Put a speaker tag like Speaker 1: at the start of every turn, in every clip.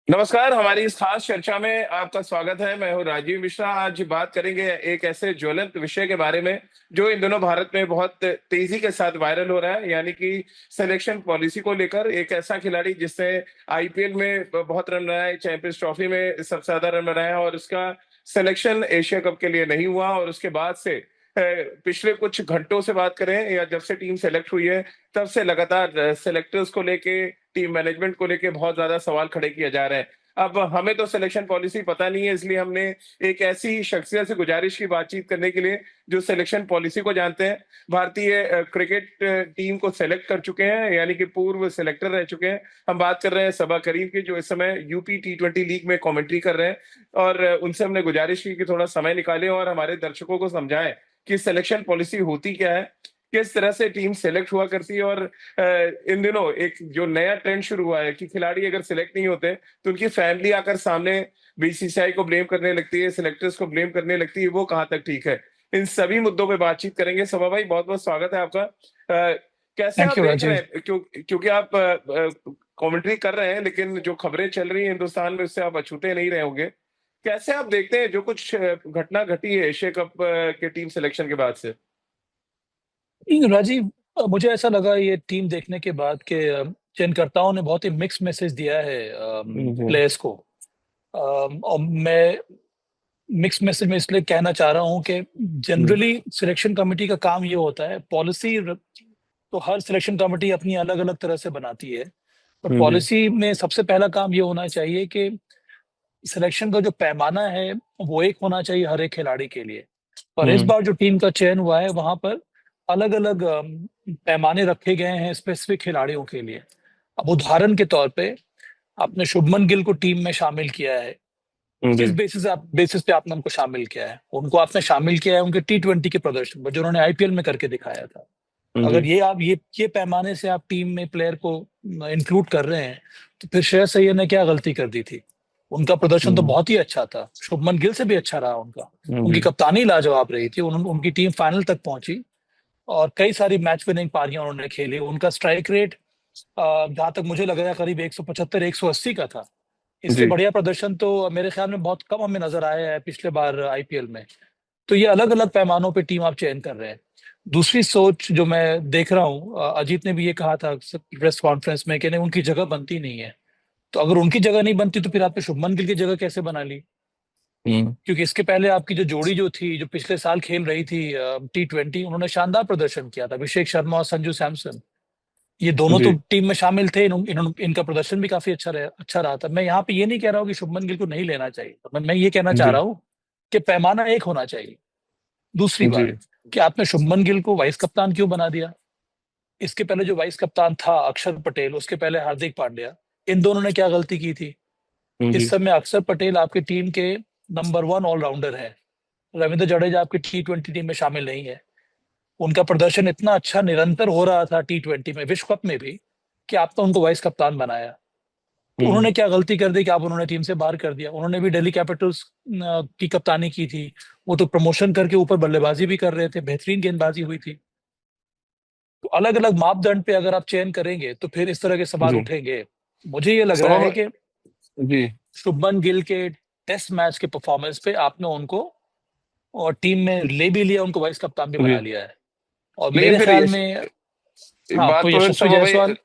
Speaker 1: नमस्कार। हमारी इस खास चर्चा में आपका स्वागत है। मैं हूँ राजीव मिश्रा। आज बात करेंगे एक ऐसे ज्वलंत विषय के बारे में जो इन दिनों भारत में बहुत तेजी के साथ वायरल हो रहा है, यानी कि सिलेक्शन पॉलिसी को लेकर। एक ऐसा खिलाड़ी जिसने आईपीएल में बहुत रन बनाए, चैंपियंस ट्रॉफी में सबसे ज्यादा रन बनाए, और उसका सिलेक्शन एशिया कप के लिए नहीं हुआ। और उसके बाद से पिछले कुछ घंटों से बात करें या जब से टीम सेलेक्ट हुई है, तब से लगातार सेलेक्टर्स को लेके, टीम मैनेजमेंट को लेके बहुत ज्यादा सवाल खड़े किए जा रहे हैं। अब हमें तो सिलेक्शन पॉलिसी पता नहीं है, इसलिए हमने एक ऐसी शख्सियत से गुजारिश की बातचीत करने के लिए जो सिलेक्शन पॉलिसी को जानते हैं। भारतीय क्रिकेट टीम को सेलेक्ट कर चुके हैं, यानी कि पूर्व सिलेक्टर रह चुके हैं। हम बात कर रहे हैं सबा करीम की, जो इस समय यूपी T20 लीग में कमेंट्री कर रहे हैं। और उनसे हमने गुजारिश की कि थोड़ा समय निकालें और हमारे दर्शकों को समझाएं कि सिलेक्शन पॉलिसी होती क्या है, किस तरह से टीम सेलेक्ट हुआ करती है। और इन दिनों एक जो नया ट्रेंड शुरू हुआ है कि खिलाड़ी अगर सिलेक्ट नहीं होते तो उनकी फैमिली आकर सामने बीसीसीआई को ब्लेम करने लगती है, सिलेक्टर्स को ब्लेम करने लगती है। वो कहाँ तक ठीक है? इन सभी मुद्दों पे बातचीत करेंगे। सभा भाई, बहुत बहुत स्वागत है आपका। कैसे
Speaker 2: थैंक
Speaker 1: आप
Speaker 2: यू
Speaker 1: देख रहे
Speaker 2: राजीव।
Speaker 1: हैं? क्योंकि आप कमेंट्री कर रहे हैं, लेकिन जो खबरें चल रही हैं हिंदुस्तान में उससे आप अछूते नहीं रहे होंगे। कैसे आप देखते हैं जो कुछ घटना घटी है एशिया कप के टीम सिलेक्शन के बाद से?
Speaker 2: राजीव, मुझे ऐसा लगा ये टीम देखने के बाद कि चयनकर्ताओं ने बहुत ही मिक्स मैसेज दिया है
Speaker 1: जी।
Speaker 2: प्लेयर्स को। और मैं मिक्स मैसेज में इसलिए कहना चाह रहा हूँ कि
Speaker 1: हम्म।
Speaker 2: जनरली सिलेक्शन कमेटी का काम ये होता है, पॉलिसी तो हर सिलेक्शन कमेटी अपनी अलग अलग तरह से बनाती है। पर
Speaker 1: जी।
Speaker 2: पॉलिसी में सबसे पहला काम ये होना चाहिए कि सिलेक्शन का जो पैमाना है वो एक होना चाहिए हर एक खिलाड़ी के लिए। और इस
Speaker 1: हम्म।
Speaker 2: बार जो टीम का चयन हुआ है वहां पर अलग अलग पैमाने रखे गए हैं स्पेसिफिक खिलाड़ियों के लिए। अब उदाहरण के तौर पे आपने शुभमन गिल को टीम में शामिल किया है। किस
Speaker 1: जी।
Speaker 2: बेसिस पे आपने उनको शामिल किया है? उनको आपने शामिल किया है उनके T20 के प्रदर्शन पर जो उन्होंने आईपीएल में करके दिखाया था।
Speaker 1: जी।
Speaker 2: अगर ये पैमाने से आप टीम में प्लेयर को इंक्लूड कर रहे हैं तो फिर श्रेयस अय्यर ने क्या गलती कर दी थी? उनका प्रदर्शन तो
Speaker 1: हम्म।
Speaker 2: बहुत ही अच्छा था, शुभमन गिल से भी अच्छा रहा उनका। उनकी
Speaker 1: जी।
Speaker 2: कप्तानी लाजवाब रही थी, उनकी टीम फाइनल तक पहुंची और कई सारी मैच विनिंग पारियां उन्होंने खेली। उनका स्ट्राइक रेट जहां तक मुझे लग रहा है करीब 175 180 का था। इससे
Speaker 1: जी।
Speaker 2: बढ़िया प्रदर्शन तो मेरे ख्याल में बहुत कम हमें नजर आया है पिछले बार आईपीएल में। तो ये अलग अलग पैमानों पे टीम आप चयन कर रहे हैं। दूसरी सोच जो मैं देख रहा हूँ, अजीत ने भी ये कहा था प्रेस कॉन्फ्रेंस में कि नहीं, उनकी जगह बनती नहीं है। तो अगर उनकी जगह नहीं बनती तो फिर आपने शुभमन गिल की जगह कैसे बना ली?
Speaker 1: हम्म।
Speaker 2: क्योंकि इसके पहले आपकी जो जोड़ी जो थी, जो पिछले साल खेल रही थी T20, उन्होंने शानदार प्रदर्शन किया था, अभिषेक शर्मा और संजू सैमसन। ये दोनों तो
Speaker 1: जी।
Speaker 2: टीम में शामिल थे। इनका प्रदर्शन भी काफी अच्छा रहा था। मैं यहाँ पे ये नहीं कह रहा हूँ कि शुभमन गिल को नहीं लेना चाहिए, मैं ये कहना चाह
Speaker 1: जी।
Speaker 2: रहा हूँ कि पैमाना एक होना चाहिए। दूसरी
Speaker 1: जी।
Speaker 2: बात कि आपने शुभमन गिल को वाइस कप्तान क्यों बना दिया? इसके पहले जो वाइस कप्तान था अक्षर पटेल, उसके पहले हार्दिक पांड्या, इन दोनों ने क्या गलती की थी? इस
Speaker 1: जी।
Speaker 2: समय अक्षर पटेल आपकी टीम के नंबर 1 ऑलराउंडर है। रविंद्र जडेजा आपकी T20 टीम में शामिल नहीं है। उनका प्रदर्शन इतना अच्छा निरंतर हो रहा था T20 में, विश्व कप में भी, कि आपने उनको वाइस कप्तान बनाया। तो
Speaker 1: हम्म।
Speaker 2: उन्होंने क्या गलती कर दी कि आप उन्होंने टीम से बाहर कर दिया? उन्होंने भी दिल्ली कैपिटल्स की कप्तानी की थी। वो तो प्रमोशन करके ऊपर बल्लेबाजी भी कर रहे थे, बेहतरीन गेंदबाजी हुई थी। तो अलग अलग मापदंड पे अगर आप चयन करेंगे तो फिर इस तरह के सवाल
Speaker 1: जी।
Speaker 2: उठेंगे। मुझे ये लग रहा है
Speaker 1: सभा।
Speaker 2: कि
Speaker 1: जी।
Speaker 2: शुभमन गिल के टेस्ट मैच के परफॉर्मेंस पे आपने उनको और टीम में ले भी लिया, उनको वाइस कप्तान भी
Speaker 1: जी।
Speaker 2: बना लिया है। और
Speaker 1: लेकिन
Speaker 2: मेरे
Speaker 1: फिर
Speaker 2: ख्याल में, हाँ,
Speaker 1: बात
Speaker 2: तो
Speaker 1: तो है
Speaker 2: यशस्वी
Speaker 1: सभा भाई,
Speaker 2: जायसवाल।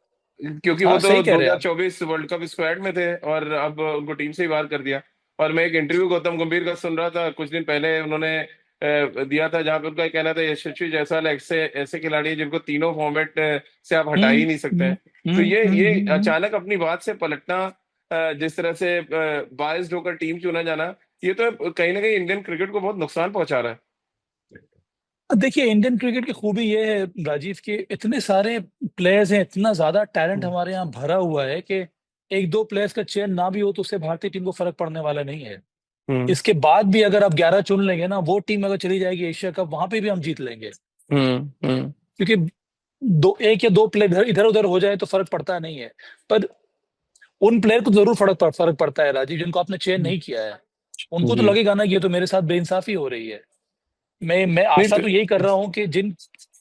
Speaker 1: क्योंकि वो
Speaker 2: हाँ,
Speaker 1: तो
Speaker 2: सही कह रहे हैं आप।
Speaker 1: 2024 वर्ल्ड कप स्क्वाड में थे और अब उनको टीम से ही बाहर कर दिया। और मैं एक इंटरव्यू गौतम गंभीर का सुन रहा था कुछ दिन पहले, उन्होंने दिया था, जहां पे उनका कहना था यशस्वी जायसवाल ऐसे ऐसे खिलाड़ी हैं जिनको तीनों फॉर्मेट से आप हटा
Speaker 2: हम्म
Speaker 1: ही नहीं सकते
Speaker 2: हम्म
Speaker 1: हैं। तो ये
Speaker 2: हम्म।
Speaker 1: अचानक अपनी बात से पलटना, जिस तरह से बायस्ड होकर टीम चुना जाना, ये तो कहीं ना कहीं इंडियन क्रिकेट को बहुत नुकसान पहुंचा रहा है।
Speaker 2: देखिए, इंडियन क्रिकेट की खूबी ये है राजीव कि इतने सारे प्लेयर्स हैं, इतना ज्यादा टैलेंट
Speaker 1: हम्म।
Speaker 2: हमारे यहाँ भरा हुआ है कि एक दो प्लेयर्स का चयन ना भी हो तो उससे भारतीय टीम को फर्क पड़ने वाला नहीं है।
Speaker 1: हम्म।
Speaker 2: इसके बाद भी अगर आप 11 चुन लेंगे ना, वो टीम अगर चली जाएगी एशिया कप, वहां पे भी हम जीत लेंगे।
Speaker 1: हम्म। हम्म।
Speaker 2: क्योंकि दो एक या दो प्लेयर इधर उधर हो जाए तो फर्क पड़ता नहीं है। पर उन प्लेयर को जरूर फर्क पड़ता है राजीव, जिनको आपने चयन नहीं किया है। उनको तो
Speaker 1: जी।
Speaker 2: लगेगा ना कि ये तो मेरे साथ बेइंसाफी हो रही है। मैं
Speaker 1: नहीं
Speaker 2: आशा
Speaker 1: तो।
Speaker 2: तो यही कर रहा हूँ कि जिन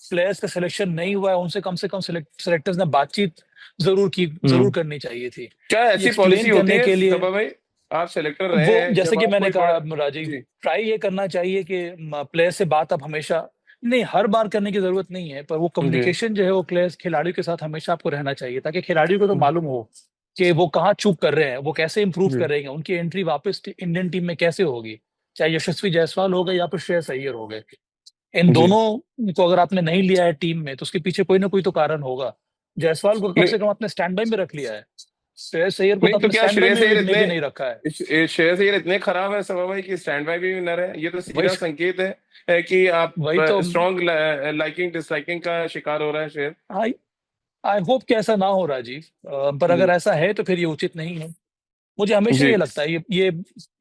Speaker 2: प्लेयर्स का सिलेक्शन नहीं हुआ है उनसे कम सेलेक्टर्स ने बातचीत जरूर करनी चाहिए थी।
Speaker 1: क्या
Speaker 2: ये
Speaker 1: ऐसी पॉलिसी
Speaker 2: एक्सप्लेन
Speaker 1: होती
Speaker 2: करने
Speaker 1: है
Speaker 2: के लिए
Speaker 1: सभा भाई? आप सेलेक्टर रहे
Speaker 2: वो,
Speaker 1: हैं,
Speaker 2: जैसे
Speaker 1: जब
Speaker 2: कि
Speaker 1: आप
Speaker 2: मैंने
Speaker 1: कोई
Speaker 2: कहा
Speaker 1: बड़ा।
Speaker 2: राजीव,
Speaker 1: जी।
Speaker 2: ट्राई ये करना चाहिए कि प्लेयर से बात आप हमेशा, नहीं हर बार करने की जरूरत नहीं है, पर वो
Speaker 1: जी।
Speaker 2: कम्युनिकेशन जो है वो प्लेयर्स खिलाड़ियों के साथ हमेशा आपको रहना चाहिए, ताकि खिलाड़ियों को तो मालूम हो कि वो कहाँ चूक कर रहे हैं, वो कैसे इंप्रूव
Speaker 1: जी।
Speaker 2: करेंगे, उनकी एंट्री वापस इंडियन टीम में कैसे होगी, चाहे यशस्वी जायसवाल हो गए या फिर श्रेयस अय्यर हो गए। इन
Speaker 1: जी।
Speaker 2: दोनों को अगर आपने नहीं लिया है टीम में तो उसके पीछे कोई ना कोई तो कारण होगा। जायसवाल को कम
Speaker 1: नहीं,
Speaker 2: से कम आपने स्टैंड बाय में रख लिया है, श्रेयस अय्यर को तो
Speaker 1: नहीं तो
Speaker 2: आपने
Speaker 1: क्या
Speaker 2: स्टैंड बाय में भी नहीं रखा है।
Speaker 1: श्रेयस अय्यर इतने खराब है सभा भाई कि स्टैंड बाय भी विनर है? ये तो
Speaker 2: वही
Speaker 1: सीधा संकेत है कि आप
Speaker 2: वही तो
Speaker 1: स्ट्रॉन्ग लाइकिंग डिसलाइकिंग का शिकार हो रहा है शेर।
Speaker 2: आई आई होप कि ऐसा ना हो राजीव, पर अगर
Speaker 1: जी।
Speaker 2: ऐसा है तो फिर ये उचित नहीं है। मुझे हमेशा
Speaker 1: जी।
Speaker 2: ये लगता है,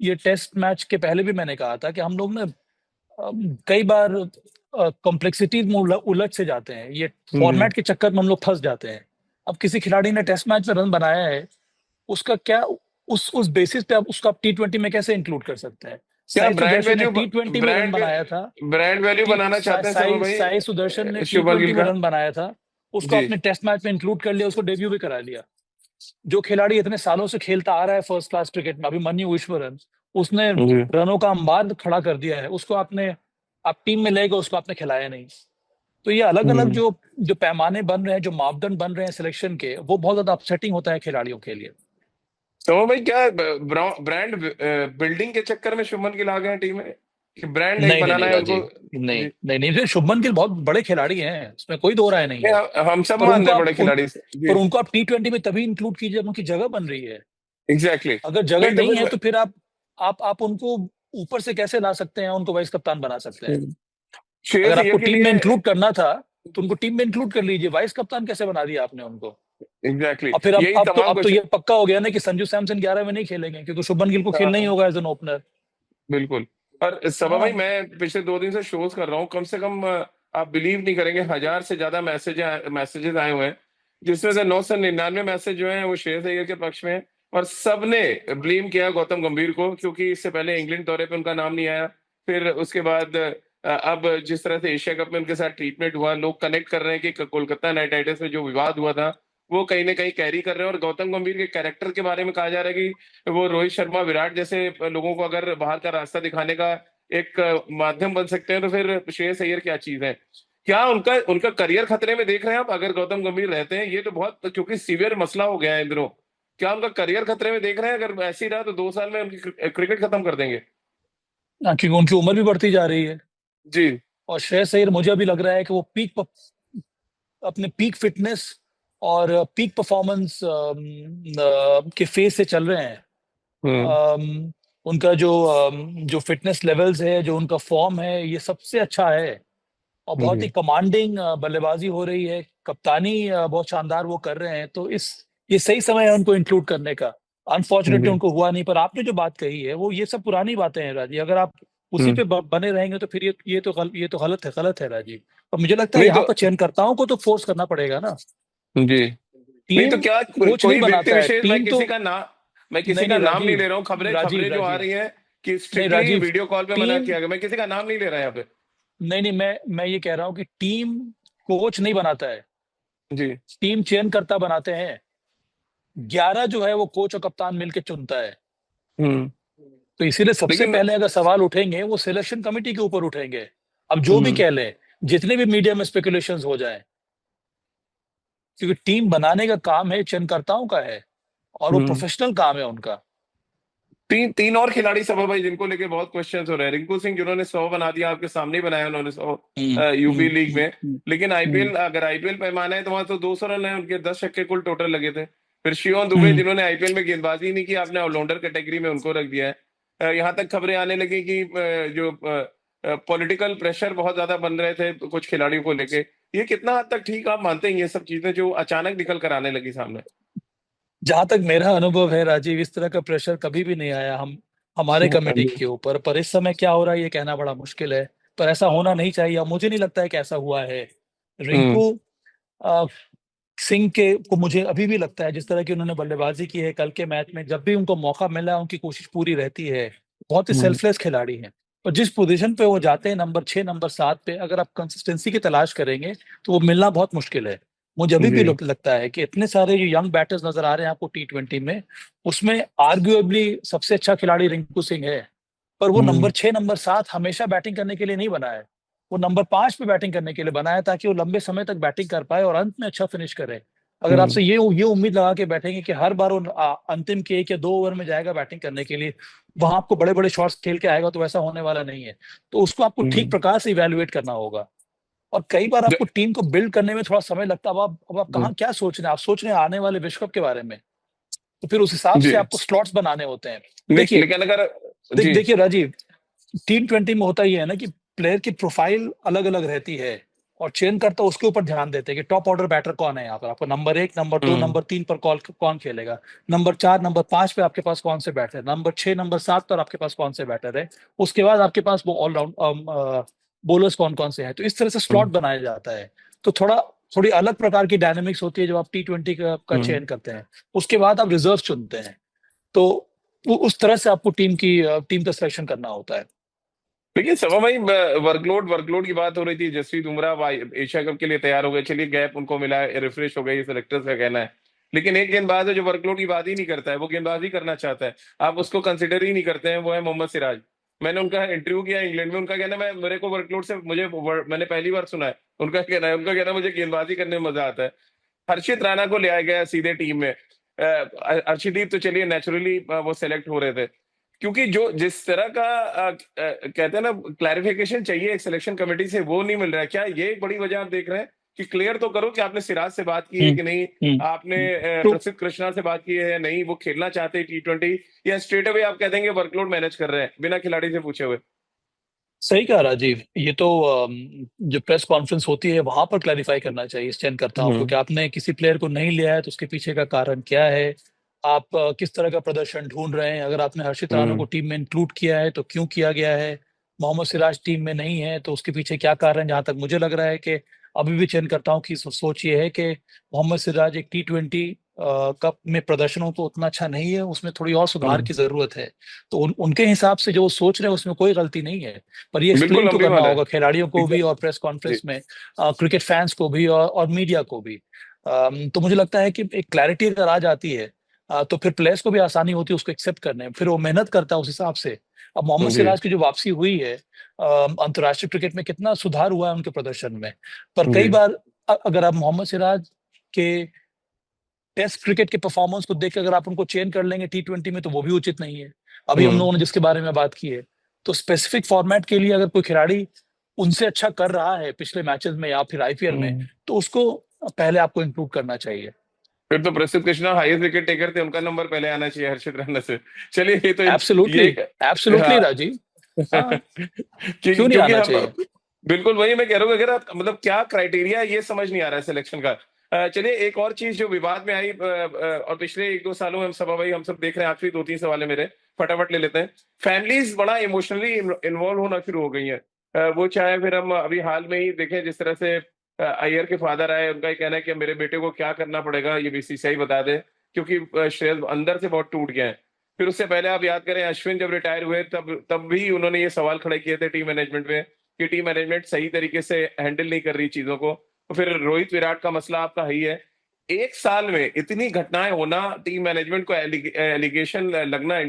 Speaker 2: ये टेस्ट मैच के पहले भी मैंने कहा था कि हम लोग ना कई बार कॉम्प्लेक्सिटीज में उलझ से जाते हैं, ये
Speaker 1: जी।
Speaker 2: फॉर्मेट के चक्कर में हम लोग फंस जाते हैं। अब किसी खिलाड़ी ने टेस्ट मैच में रन बनाया है, उसका क्या, उस बेसिस पे आप उसको आप T20 में कैसे इंक्लूड कर सकते हैं?
Speaker 1: क्या
Speaker 2: साई सुदर्शन ने T20 में रन
Speaker 1: ब्रांड
Speaker 2: बनाया था।
Speaker 1: ब्रांड वैल्यू
Speaker 2: टी
Speaker 1: बनाना
Speaker 2: सा,
Speaker 1: चाहते हैं सभा
Speaker 2: साई
Speaker 1: भाई
Speaker 2: साई सुदर्शन ने
Speaker 1: शुभमन
Speaker 2: T20
Speaker 1: गिल
Speaker 2: में
Speaker 1: का?
Speaker 2: रन बनाया था, उसको
Speaker 1: जी।
Speaker 2: आपने टेस्ट मैच में इंक्लूड कर लिया, उसको डेब्यू भी करा लिया। जो खिलाड़ी इतने सालों से खेलता आ रहा है फर्स्ट क्लास क्रिकेट में, अभिमन्यु ईश्वरन, उसने
Speaker 1: जी।
Speaker 2: रनों का अंबार खड़ा कर दिया है, उसको आपने, आप टीम में ले गए, उसको आपने खिलाया नहीं। तो ये अलग अलग
Speaker 1: हम्म।
Speaker 2: जो जो पैमाने बन रहे हैं, जो मापदंड बन रहे हैं सिलेक्शन के, वो बहुत ज्यादा अपसेटिंग होता है खिलाड़ियों के लिए।
Speaker 1: तो भाई क्या ब्रांड बिल्डिंग के चक्कर में शुभमन गिल आ गए हैं टीम में, कि ब्रांड एक
Speaker 2: नहीं नहीं
Speaker 1: बनाना
Speaker 2: नहीं
Speaker 1: है उनको?
Speaker 2: राजीव, नहीं
Speaker 1: जी।
Speaker 2: नहीं नहीं, ये शुभमन गिल बहुत बड़े खिलाड़ी हैं, उसमें कोई दो राय नहीं
Speaker 1: नहीं,
Speaker 2: है।
Speaker 1: हम सब
Speaker 2: पर
Speaker 1: मान
Speaker 2: उनको
Speaker 1: रहे हैं
Speaker 2: आप
Speaker 1: बड़े खिलाड़ी से।
Speaker 2: पर
Speaker 1: जी।
Speaker 2: उनको आप T20 में तभी इंक्लूड कीजिए जब उनकी जगह बन रही है।
Speaker 1: एग्जैक्टली
Speaker 2: अगर जगह
Speaker 1: नहीं तो
Speaker 2: नहीं है
Speaker 1: फिर।
Speaker 2: तो फिर आप उनको ऊपर से कैसे ला सकते हैं, उनको वाइस कप्तान बना सकते हैं?
Speaker 1: हम्म। श्रेयस
Speaker 2: अगर आपको
Speaker 1: अय्यर के
Speaker 2: टीम में
Speaker 1: लिए।
Speaker 2: इंक्लूड करना था तो उनको टीम में इंक्लूड कर लीजिए, वाइस कप्तान कैसे बना दिया आपने उनको?
Speaker 1: एग्जैक्टली
Speaker 2: और फिर
Speaker 1: यही तमाम
Speaker 2: अब तो
Speaker 1: क्वेश्चन।
Speaker 2: ये पक्का हो गया ना कि संजू सैमसन 11 में नहीं खेलेंगे, क्योंकि शुभमन गिल को खेलना ही
Speaker 1: हाँ,
Speaker 2: होगा एज एन ओपनर।
Speaker 1: बिल्कुल। और सभा भाई,
Speaker 2: हाँ।
Speaker 1: मैं पिछले 2 दिन से शोज कर रहा हूँ, कम से कम आप बिलीव नहीं करेंगे, 1,000 से ज्यादा मैसेजेस आए हुए हैं, जिसमें से 999 मैसेज जो हैं वो श्रेयस अय्यर के पक्ष में हैं। और सबने ब्लेम किया गौतम गंभीर को, क्योंकि इससे पहले इंग्लैंड दौरे पे उनका नाम नहीं आया। फिर उसके बाद अब जिस तरह से एशिया कप में उनके साथ ट्रीटमेंट हुआ, लोग कनेक्ट कर रहे हैं कि कोलकाता नाइट राइडर्स में जो विवाद हुआ था वो कहीं ना कहीं कैरी कर रहे हैं। और गौतम गंभीर के कैरेक्टर के बारे में कहा जा रहा है कि वो रोहित शर्मा, विराट जैसे लोगों को अगर बाहर का रास्ता दिखाने का एक माध्यम बन सकते हैं, तो फिर श्रेयस अय्यर क्या चीज है? क्या उनका उनका करियर खतरे में देख रहे हैं आप, अगर गौतम गंभीर रहते हैं? ये तो बहुत, क्योंकि सीवियर मसला हो गया है इन दिनों। क्या उनका करियर खतरे में देख रहे हैं? अगर ऐसे ही रहा तो 2 साल में उनकी क्रिकेट खत्म कर देंगे।
Speaker 2: क्योंकि उनकी उम्र भी बढ़ती जा रही है।
Speaker 1: जी।
Speaker 2: और श्रेयस अय्यर मुझे अभी लग रहा है कि वो अपने पीक फिटनेस और पीक परफॉर्मेंस के फेज से चल रहे हैं।
Speaker 1: हम्म।
Speaker 2: उनका जो फिटनेस लेवल्स है, जो उनका फॉर्म है, ये सबसे अच्छा है। और बहुत ही
Speaker 1: जी।
Speaker 2: कमांडिंग बल्लेबाजी हो रही है, कप्तानी बहुत शानदार वो कर रहे हैं, तो इस ये सही समय है उनको इंक्लूड करने का। अनफॉर्चुनेटली
Speaker 1: जी।
Speaker 2: उनको हुआ नहीं, पर आपने जो बात कही है वो ये सब पुरानी बातें हैं राजीव, अगर आप उसी
Speaker 1: हम्म।
Speaker 2: पे बने रहेंगे तो फिर ये तो गलत है राजीव। और मुझे लगता है
Speaker 1: नहीं
Speaker 2: यहाँ
Speaker 1: तो।
Speaker 2: पर चयनकर्ताओं को तो फोर्स करना पड़ेगा ना।
Speaker 1: जी। नहीं तो
Speaker 2: टीम
Speaker 1: क्या
Speaker 2: कोच नहीं
Speaker 1: कोई व्यक्ति
Speaker 2: बनाता है,
Speaker 1: विशेष,
Speaker 2: टीम तो,
Speaker 1: मैं किसी
Speaker 2: नहीं
Speaker 1: का
Speaker 2: नहीं
Speaker 1: नाम नहीं
Speaker 2: राजीव,
Speaker 1: ले रहा हूँ, खबरें
Speaker 2: राजीव
Speaker 1: खबरें जो आ
Speaker 2: राजीव
Speaker 1: रही हैं कि
Speaker 2: नहीं
Speaker 1: स्ट्रिक्टली
Speaker 2: राजीव,
Speaker 1: वीडियो कॉल पे मना
Speaker 2: टीम,
Speaker 1: किया गया, मैं किसी का नाम नहीं ले रहा यहाँ पे।
Speaker 2: नहीं नहीं, मैं ये कह रहा हूँ कि टीम कोच नहीं बनाता है,
Speaker 1: जी।
Speaker 2: टीम चयनकर्ता बनाते हैं। 11 जो है वो कोच और कप्तान मिलके चुनता है।
Speaker 1: हम्म।
Speaker 2: तो इसीलिए सबसे
Speaker 1: लेकिन।
Speaker 2: पहले अगर सवाल उठेंगे वो सिलेक्शन कमेटी के ऊपर उठेंगे। अब जो भी
Speaker 1: हम्म।
Speaker 2: कह लें, जितने भी मीडिया में स्पेकुलेशंस हो जाए, क्योंकि टीम बनाने का काम है चयनकर्ताओं का है, और वो
Speaker 1: हम्म।
Speaker 2: प्रोफेशनल काम है उनका।
Speaker 1: तीन तीन और खिलाड़ी सभा भाई जिनको लेके बहुत क्वेश्चंस हो रहे हैं। रिंकू सिंह जिन्होंने 100 बना दिया, आपके सामने ही बनाया उन्होंने 100 यूपी लीग में। लेकिन
Speaker 2: हम्म,
Speaker 1: आईपीएल, अगर आईपीएल पैमाना है तो वहां तो 200 रन है उनके, 10 छक्के कुल टोटल लगे थे। फिर शिवम दुबे
Speaker 2: हम्म,
Speaker 1: जिन्होंने आईपीएल में गेंदबाजी ही नहीं की, आपने ऑलराउंडर कैटेगरी में उनको रख दिया है। यहाँ तक खबरें आने लगी कि जो पॉलिटिकल प्रेशर बहुत ज्यादा बन रहे थे कुछ खिलाड़ियों को लेके। ये कितना हद तक ठीक आप मानते हैं, ये सब चीजें जो अचानक निकल कर आने लगी सामने?
Speaker 2: जहां तक मेरा अनुभव है राजीव, इस तरह का प्रेशर कभी भी नहीं आया हमारे कमेटी
Speaker 1: जी।
Speaker 2: के ऊपर। पर इस समय क्या हो रहा है ये कहना बड़ा मुश्किल है, पर ऐसा होना नहीं चाहिए, और मुझे नहीं लगता है कि ऐसा हुआ है।
Speaker 1: हम्म।
Speaker 2: रिंकू अ, सिंह के को मुझे अभी भी लगता है, जिस तरह की उन्होंने बल्लेबाजी की है कल के मैच में, जब भी उनको मौका मिला उनकी कोशिश पूरी रहती है। बहुत ही
Speaker 1: हम्म।
Speaker 2: सेल्फलेस खिलाड़ी हैं। और जिस पोजीशन पे वो जाते हैं, नंबर 6 नंबर 7 पे, अगर आप कंसिस्टेंसी की तलाश करेंगे तो वो मिलना बहुत मुश्किल है। मुझे अभी भी
Speaker 1: जी।
Speaker 2: लगता है कि इतने सारे जो यंग बैटर्स नजर आ रहे हैं आपको T20 में, उसमें आर्ग्युएबली सबसे अच्छा खिलाड़ी रिंकू सिंह है। पर वो
Speaker 1: हम्म।
Speaker 2: नंबर 6 नंबर 7 हमेशा बैटिंग करने के लिए नहीं बना है। वो नंबर 5 पे बैटिंग करने के लिए बना है, ताकि वो लंबे समय तक बैटिंग कर पाए और अंत में अच्छा फिनिश करे। अगर
Speaker 1: हम्म।
Speaker 2: आपसे ये उम्मीद लगा के बैठेंगे कि हर बार वो अंतिम के 1 या 2 ओवर में जाएगा बैटिंग करने के लिए, वहां आपको बड़े बड़े शॉट्स खेल के आएगा, तो वैसा होने वाला नहीं है। तो उसको आपको ठीक
Speaker 1: हम्म।
Speaker 2: प्रकार से इवेल्युएट करना होगा। और कई बार
Speaker 1: ज-
Speaker 2: आपको टीम को बिल्ड करने में थोड़ा समय लगता है। अब आप
Speaker 1: जी।
Speaker 2: कहाँ क्या सोच रहे हैं? आप सोच रहे हैं आने वाले विश्व कप के बारे में, तो फिर उस हिसाब
Speaker 1: जी।
Speaker 2: से आपको स्लॉट्स बनाने होते हैं। देखिए,
Speaker 1: लेकिन अगर जी।
Speaker 2: देखिए राजीव, T20 में होता ही है ना कि प्लेयर की प्रोफाइल अलग अलग रहती है, और चयन करता उसके ऊपर ध्यान देते हैं कि टॉप ऑर्डर बैटर कौन है यहाँ पर। आपको नंबर 1, नंबर 2,
Speaker 1: हम्म।
Speaker 2: नंबर 3 पर कौन खेलेगा, नंबर 4, नंबर 5 पे आपके पास कौन से बैटर है, नंबर 6, नंबर 7 पर आपके पास कौन से बैटर है। उसके बाद आपके पास वो ऑलराउंड बोलर्स कौन कौन से हैं। तो इस तरह से स्लॉट
Speaker 1: हम्म।
Speaker 2: बनाया जाता है। तो थोड़ी अलग प्रकार की डायनेमिक्स होती है जब आप T20 का
Speaker 1: हम्म।
Speaker 2: चयन करते हैं। उसके बाद आप रिजर्व चुनते हैं। तो उस तरह से आपको टीम का सिलेक्शन करना होता है।
Speaker 1: लेकिन सभा भाई, वर्कलोड की बात हो रही थी। जसप्रीत बुमराह एशिया कप के लिए तैयार हो गए, चलिए गैप उनको मिला है, रिफ्रेश हो गए, ये सिलेक्टर्स का कहना है। लेकिन एक गेंदबाज है जो वर्कलोड की बात ही नहीं करता है, वो गेंदबाजी करना चाहता है, आप उसको कंसिडर ही नहीं करते हैं, वो है मोहम्मद सिराज। मैंने उनका इंटरव्यू किया इंग्लैंड में, उनका कहना है मैं मेरे को वर्कलोड से मैंने पहली बार सुना है। उनका कहना है मुझे गेंदबाजी करने में मजा आता है। हर्षित राणा को ले आया गया सीधे टीम में। अर्शदीप तो चलिए नेचुरली वो सेलेक्ट हो रहे थे, क्योंकि जो जिस तरह का कहते हैं ना क्लैरिफिकेशन चाहिए एक सिलेक्शन कमेटी से, वो नहीं मिल रहा है। क्या ये एक बड़ी वजह आप देख रहे हैं कि क्लियर तो करो कि आपने सिराज से बात की है
Speaker 2: हम्म
Speaker 1: कि नहीं,
Speaker 2: हम्म
Speaker 1: आपने
Speaker 2: तो
Speaker 1: प्रसिद्ध कृष्णा से बात की है या नहीं, वो खेलना चाहते हैं T20, या स्ट्रेट अवे आप कह देंगे वर्कलोड मैनेज कर रहे हैं बिना खिलाड़ी से पूछे हुए।
Speaker 2: सही कहा राजीव। ये तो जो प्रेस कॉन्फ्रेंस होती है वहां पर क्लैरिफाई करना चाहिए चयनकर्ताओं को
Speaker 1: हम्म।
Speaker 2: कि आपने किसी प्लेयर को नहीं लिया है तो उसके पीछे का कारण क्या है। आप किस तरह का प्रदर्शन ढूंढ रहे हैं। अगर आपने हर्षित राणा को
Speaker 1: हम्म।
Speaker 2: टीम में इंक्लूड किया है तो क्यों किया गया है। मोहम्मद सिराज टीम में नहीं है तो उसके पीछे क्या कारण। जहां तक मुझे लग रहा है कि अभी भी चयनकर्ताओं की सोच ये है कि मोहम्मद सिराज एक T20 कप में प्रदर्शनों तो उतना अच्छा नहीं है, उसमें थोड़ी और सुधार
Speaker 1: हम्म।
Speaker 2: की जरूरत है। तो उनके हिसाब से जो वो सोच रहे हैं उसमें कोई गलती नहीं है। पर ये
Speaker 1: बिल्कुल
Speaker 2: एक्सप्लेन तो
Speaker 1: लंबी
Speaker 2: करना
Speaker 1: वाला है।
Speaker 2: होगा खिलाड़ियों को भी और
Speaker 1: एग्जैक्ट।
Speaker 2: प्रेस
Speaker 1: जी।
Speaker 2: कॉन्फ्रेंस में क्रिकेट फैंस को भी और मीडिया को भी। तो मुझे लगता है कि एक क्लैरिटी अगर आ जाती है तो फिर प्लेयर्स को भी आसानी होती है उसको एक्सेप्ट करने में, फिर वो मेहनत करता है उस हिसाब से। अब मोहम्मद
Speaker 1: जी।
Speaker 2: सिराज की जो वापसी हुई है, अंतर्राष्ट्रीय क्रिकेट में कितना सुधार हुआ है उनके प्रदर्शन में। पर कई
Speaker 1: जी।
Speaker 2: बार अगर आप मोहम्मद सिराज के टेस्ट क्रिकेट के परफॉर्मेंस को देख के अगर आप उनको चेन कर लेंगे T20 में, तो वो भी उचित नहीं है। अभी हम
Speaker 1: हम्म।
Speaker 2: लोगों ने जिसके बारे में बात की है, तो स्पेसिफिक फॉर्मेट के लिए अगर कोई खिलाड़ी उनसे अच्छा कर रहा है पिछले मैचेस में या फिर आईपीएल में,
Speaker 1: हम्म।
Speaker 2: तो उसको पहले आपको इंक्लूड करना चाहिए।
Speaker 1: फिर तो प्रसिद्ध कृष्णा हाईएस्ट विकेट टेकर थे, उनका नंबर पहले आना चाहिए हर्षित राणा से। चलिए ये तो
Speaker 2: एब्सोल्युटली,
Speaker 1: ये
Speaker 2: एब्सोल्युटली
Speaker 1: हाँ।
Speaker 2: राजीव। हाँ, क्यों नहीं
Speaker 1: क्योंकि
Speaker 2: आना
Speaker 1: हम
Speaker 2: चाहिए।
Speaker 1: बिल्कुल वही मैं कह रहा हूँ, अगर आप मतलब क्या क्राइटेरिया है, ये समझ नहीं आ रहा है सिलेक्शन का। चलिए एक और चीज जो विवाद में आई, और पिछले 1-2 सालों में हम सब भाई हम सब देख रहे हैं, आखिरी 2-3 सवाल है मेरे, फटाफट ले लेते हैं। फैमिलीज बड़ा इमोशनली इन्वॉल्व होना शुरू हो गई हैं। वो चाहे फिर हम अभी हाल में ही देखें, जिस तरह से अय्यर के फादर आए, उनका ये कहना है कि मेरे बेटे को क्या करना पड़ेगा ये बीसीसीआई बता दे, क्योंकि श्रेयस अंदर से बहुत टूट गया है। फिर उससे पहले आप याद करें अश्विन जब रिटायर हुए, तब तब भी उन्होंने ये सवाल खड़े किए थे टीम मैनेजमेंट में कि टीम मैनेजमेंट सही तरीके से हैंडल नहीं कर रही चीजों को। तो फिर रोहित विराट का मसला आपका है ही है। एक साल में इतनी घटनाएं होना, टीम मैनेजमेंट को एलिगेशन लगना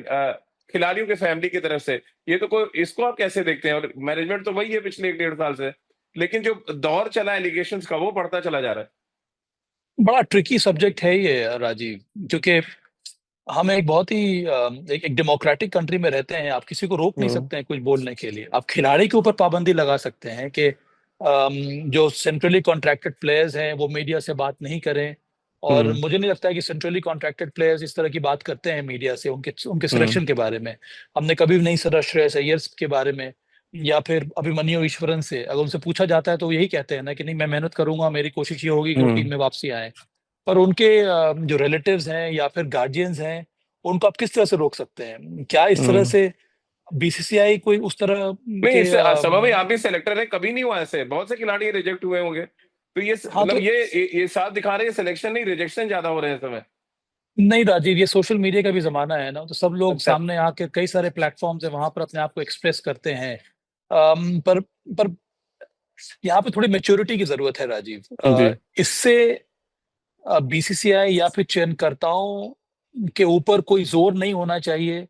Speaker 1: खिलाड़ियों के फैमिली की तरफ से, ये तो कोई, इसको आप कैसे देखते हैं? और मैनेजमेंट तो वही है पिछले 1-1.5 साल से, लेकिन जो दौर चला एलिगेशन का वो बढ़ता चला जा रहा है।
Speaker 2: बड़ा ट्रिकी सब्जेक्ट है ये राजीव, क्योंकि हम एक बहुत ही एक डेमोक्रेटिक कंट्री में रहते हैं। आप किसी को रोक नहीं
Speaker 1: हम्म।
Speaker 2: सकते हैं कुछ बोलने के लिए। आप खिलाड़ी के ऊपर पाबंदी लगा सकते हैं कि जो सेंट्रली कॉन्ट्रैक्टेड प्लेयर्स हैं वो मीडिया से बात नहीं करें। और
Speaker 1: हम्म।
Speaker 2: मुझे नहीं लगता है कि सेंट्रली कॉन्ट्रैक्टेड प्लेयर्स इस तरह की बात करते हैं मीडिया से उनके उनके
Speaker 1: हम्म।
Speaker 2: सिलेक्शन के बारे में। हमने कभी भी नहीं सुना श्रेयस अय्यर के बारे में या फिर अभिमन्यु ईश्वरन से। अगर उनसे पूछा जाता है तो वो यही कहते हैं ना कि नहीं, मैं मेहनत करूंगा, मेरी कोशिश ये होगी कि वो टीम
Speaker 1: हम्म।
Speaker 2: में वापसी आए। पर उनके जो रिलेटिव्स हैं या फिर गार्जियंस हैं, उनको आप किस तरह से रोक सकते हैं? क्या इस तरह
Speaker 1: हम्म।
Speaker 2: से बीसीसीआई कोई उस तरह
Speaker 1: नहीं,
Speaker 2: के
Speaker 1: इससे सभा भाई आप भी सेलेक्टर है, कभी नहीं हुआ ऐसे, बहुत से खिलाड़ी रिजेक्ट हुए होंगे, तो ये
Speaker 2: हाँ
Speaker 1: मतलब
Speaker 2: तो
Speaker 1: ये साफ दिखा रहे हैं सिलेक्शन नहीं, रिजेक्शन ज्यादा हो रहे हैं इस समय।
Speaker 2: नहीं राजीव, ये सोशल मीडिया का भी जमाना है ना, तो सब लोग
Speaker 1: अच्छा।
Speaker 2: सामने आके कई सारे प्लेटफॉर्म्स है वहां पर अपने आप को एक्सप्रेस करते हैं। पर यहाँ पे थोड़ी मेच्योरिटी की जरूरत है राजीव।
Speaker 1: जी।
Speaker 2: इससे बीसीसीआई या फिर चयनकर्ताओं के ऊपर कोई जोर नहीं होना चाहिए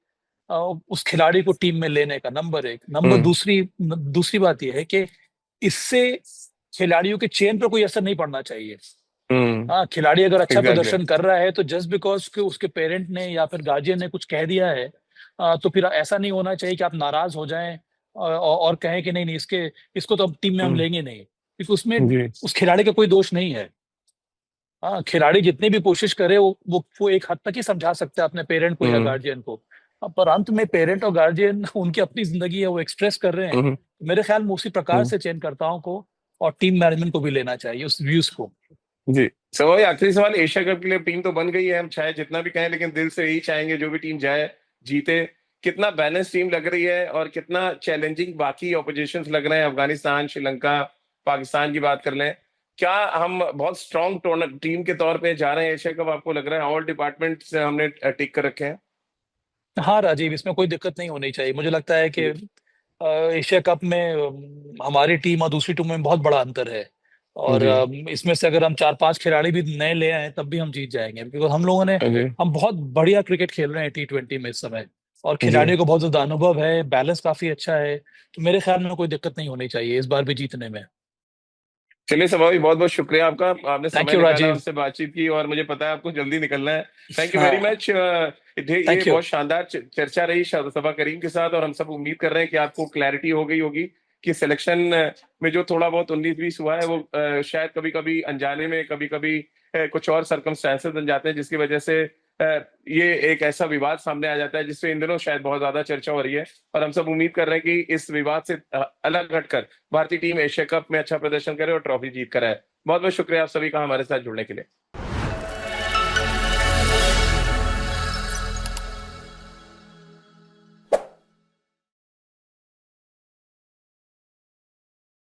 Speaker 2: अ, उस खिलाड़ी को टीम में लेने का, नंबर एक। नंबर
Speaker 1: हम्म।
Speaker 2: दूसरी दूसरी बात यह है कि इससे खिलाड़ियों के चयन पर कोई असर नहीं पड़ना चाहिए।
Speaker 1: हम्म।
Speaker 2: हाँ, खिलाड़ी अगर अच्छा
Speaker 1: एग्जैक्टली।
Speaker 2: प्रदर्शन कर रहा है तो जस्ट बिकॉज के उसके पेरेंट ने या फिर गार्जियन ने कुछ कह दिया है, तो फिर ऐसा नहीं होना चाहिए कि आप नाराज हो जाएं और कहें कि नहीं नहीं, इसको तो अब टीम में हम
Speaker 1: हम्म।
Speaker 2: लेंगे नहीं, क्योंकि उसमें
Speaker 1: जी।
Speaker 2: उस खिलाड़ी का कोई दोष नहीं है। हाँ, खिलाड़ी जितनी भी कोशिश करे वो एक हद तक ही समझा सकता है अपने पेरेंट को या
Speaker 1: हम्म।
Speaker 2: गार्जियन को। पर अंत में पेरेंट और गार्जियन उनकी अपनी जिंदगी है, वो एक्सप्रेस कर रहे हैं।
Speaker 1: हम्म।
Speaker 2: मेरे ख्याल में उसी प्रकार
Speaker 1: हम्म।
Speaker 2: से चयनकर्ताओं को और टीम मैनेजमेंट को भी लेना चाहिए उस व्यूज को।
Speaker 1: जी। सो वही आखिरी सवाल, एशिया कप के लिए टीम तो बन गई है, हम चाहे जितना भी कहें, लेकिन दिल से यही चाहेंगे जो भी टीम जाए जीते। कितना बैलेंस टीम लग रही है और कितना चैलेंजिंग बाकी ऑपोजिशंस लग रहे हैं, अफगानिस्तान, श्रीलंका, पाकिस्तान की बात कर लें। क्या हम बहुत स्ट्रॉन्ग टीम के तौर पे जा रहे हैं एशिया कप? आपको लग रहा है ऑल डिपार्टमेंट से हमने टिक कर रखे हैं?
Speaker 2: हाँ राजीव, इसमें कोई दिक्कत नहीं होनी चाहिए। मुझे लगता है कि
Speaker 1: जी।
Speaker 2: एशिया कप में हमारी टीम और दूसरी टीम में बहुत बड़ा अंतर है। और
Speaker 1: जी।
Speaker 2: इसमें से अगर हम 4-5 खिलाड़ी भी नए ले आए तब भी हम जीत जाएंगे, बिकॉज
Speaker 1: जी।
Speaker 2: हम बहुत बढ़िया क्रिकेट खेल रहे हैं T20 में इस समय। और
Speaker 1: जी।
Speaker 2: खिलाड़ियों को बहुत ज्यादा अनुभव है, बैलेंस काफी अच्छा है, तो मेरे ख्याल में कोई दिक्कत नहीं होनी चाहिए इस बार भी जीतने में।
Speaker 1: चलिए सभाभी, बहुत बहुत शुक्रिया आपका, आपने
Speaker 2: थैंक
Speaker 1: समय
Speaker 2: यू
Speaker 1: निकाला,
Speaker 2: राजीव।
Speaker 1: हमसे बातचीत की, और मुझे पता है आपको जल्दी निकलना है। थैंक यू वेरी
Speaker 2: हाँ,
Speaker 1: मच। ये
Speaker 2: थैंक यू।
Speaker 1: बहुत शानदार चर्चा रही सभा करीम के साथ, और हम सब उम्मीद कर रहे हैं कि आपको क्लैरिटी हो गई होगी कि सिलेक्शन में जो थोड़ा बहुत 19-20 हुआ है वो शायद कभी कभी अनजाने में, कभी कभी कुछ और सर्कमस्टेंसेस बन जाते हैं, जिसकी वजह से ये एक ऐसा विवाद सामने आ जाता है जिससे इन दिनों शायद बहुत ज्यादा चर्चा हो रही है। और हम सब उम्मीद कर रहे हैं कि इस विवाद से अलग हटकर भारतीय टीम एशिया कप में अच्छा प्रदर्शन करे और ट्रॉफी जीत कर आए। बहुत बहुत शुक्रिया आप सभी का हमारे साथ जुड़ने के लिए।